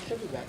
She'll be back.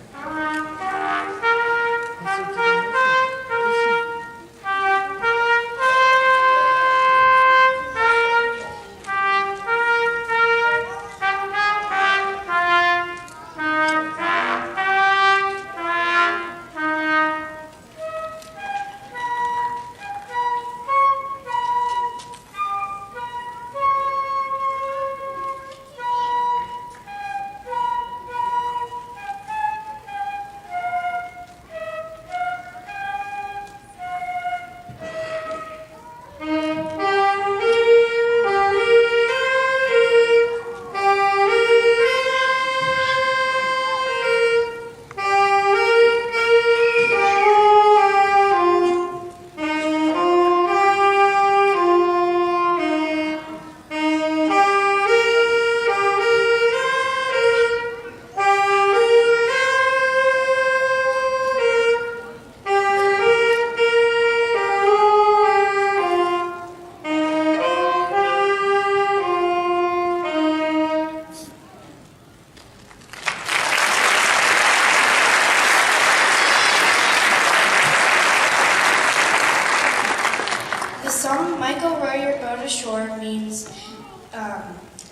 The song Michael Row Your Boat Ashore means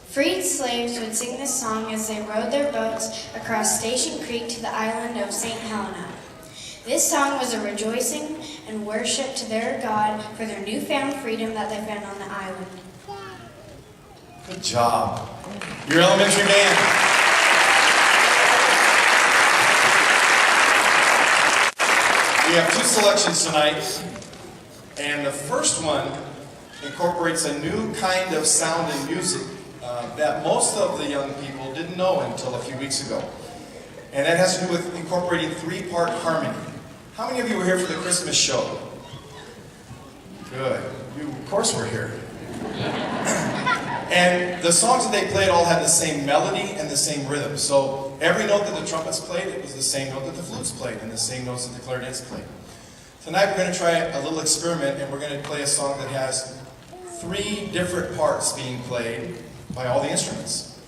freed slaves would sing this song as they rowed their boats across Station Creek to the island of St. Helena. This song was a rejoicing and worship to their God for their newfound freedom that they found on the island. Good job. Your elementary band. We have two selections tonight, and the first one incorporates a new kind of sound and music that most of the young people didn't know until a few weeks ago. And that has to do with incorporating three-part harmony. How many of you were here for the Christmas show? Good. You, of course, were here. And the songs that they played all had the same melody and the same rhythm. So every note that the trumpets played, it was the same note that the flutes played and the same notes that the clarinets played. Tonight we're going to try a little experiment, and we're going to play a song that has three different parts being played by all the instruments.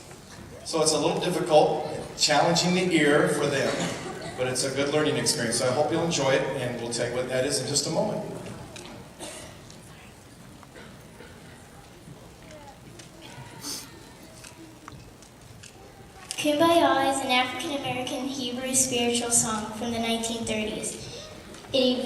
So it's a little difficult, challenging the ear for them, but it's a good learning experience. So I hope you'll enjoy it, and we'll tell you what that is in just a moment. Kumbaya is an African-American Hebrew spiritual song from the 1930s. It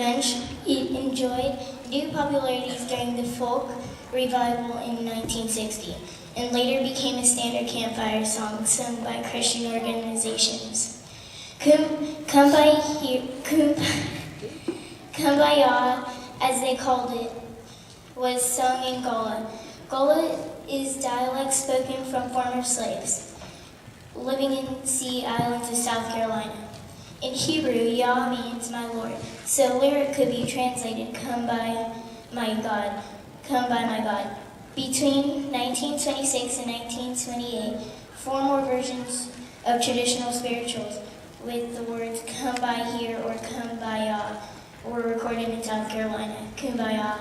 enjoyed new popularity during the folk revival in 1960, and later became a standard campfire song sung by Christian organizations. Kumbaya, as they called it, was sung in Gullah. Gullah is dialect spoken from former slaves living in Sea Islands of South Carolina. In Hebrew, Yah means my Lord, so lyric could be translated, come by my God, come by my God. Between 1926 and 1928, 4 more versions of traditional spirituals with the words come by here or come by Yah were recorded in South Carolina. Kumbaya.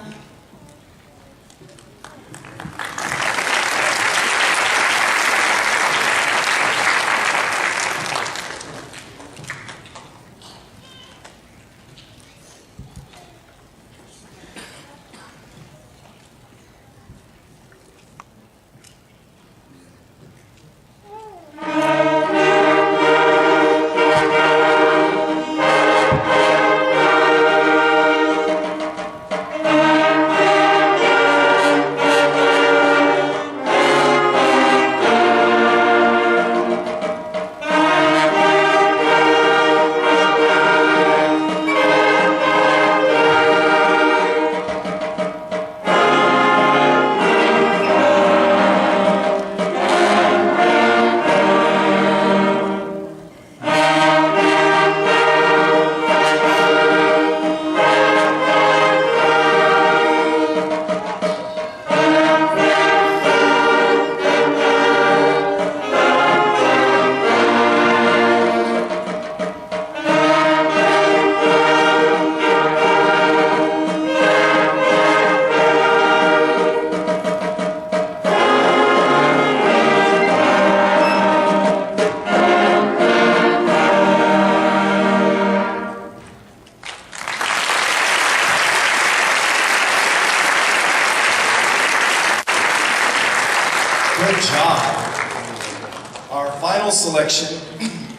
selection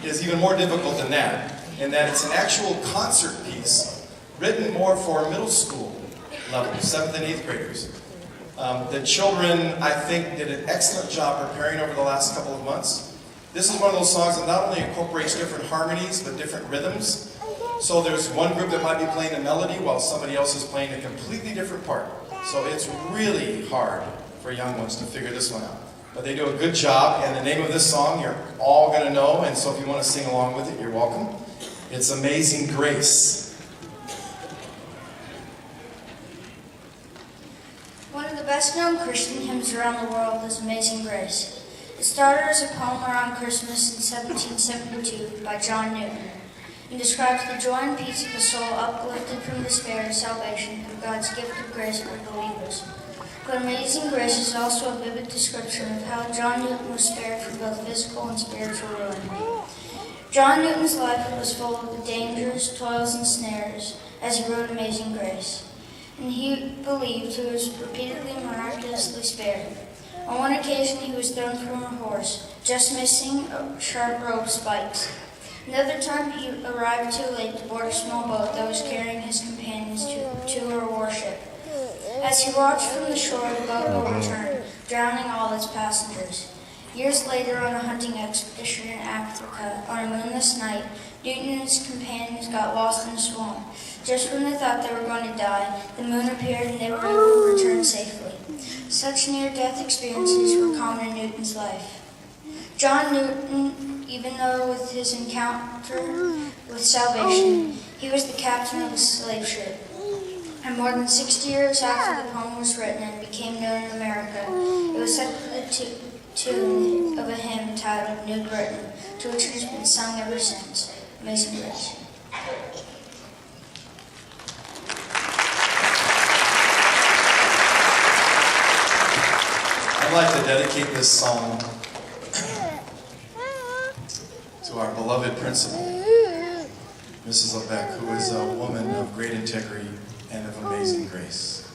is even more difficult than that, in that it's an actual concert piece written more for middle school level, 7th and 8th graders. The children, I think, did an excellent job preparing over the last couple of months. This is one of those songs that not only incorporates different harmonies, but different rhythms. So there's one group that might be playing a melody while somebody else is playing a completely different part. So it's really hard for young ones to figure this one out. But they do a good job, and the name of this song you're all going to know, and so if you want to sing along with it, you're welcome. It's Amazing Grace. One of the best-known Christian hymns around the world is Amazing Grace. It started as a poem around Christmas in 1772 by John Newton, and describes the joy and peace of a soul uplifted from despair to salvation through God's gift of grace for believers. But Amazing Grace is also a vivid description of how John Newton was spared from both physical and spiritual ruin. John Newton's life was full of the dangers, toils, and snares as he wrote Amazing Grace, and he believed he was repeatedly miraculously spared. On one occasion he was thrown from a horse, just missing a sharp row of spikes. Another time he arrived too late to board a small boat that was carrying his companions to a warship. As he watched from the shore, the boat will return, drowning all its passengers. Years later, on a hunting expedition in Africa, on a moonless night, Newton and his companions got lost in a swamp. Just when they thought they were going to die, the moon appeared and they were able to return safely. Such near-death experiences were common in Newton's life. John Newton, even though with his encounter with salvation, he was the captain of a slave ship. And more than 60 years after the poem was written and became known in America, it was set to the tune of a hymn titled New Britain, to which it has been sung ever since. Amazing Grace. I'd like to dedicate this song to our beloved principal, Mrs. LeBeck, who is a woman of great integrity and of amazing grace.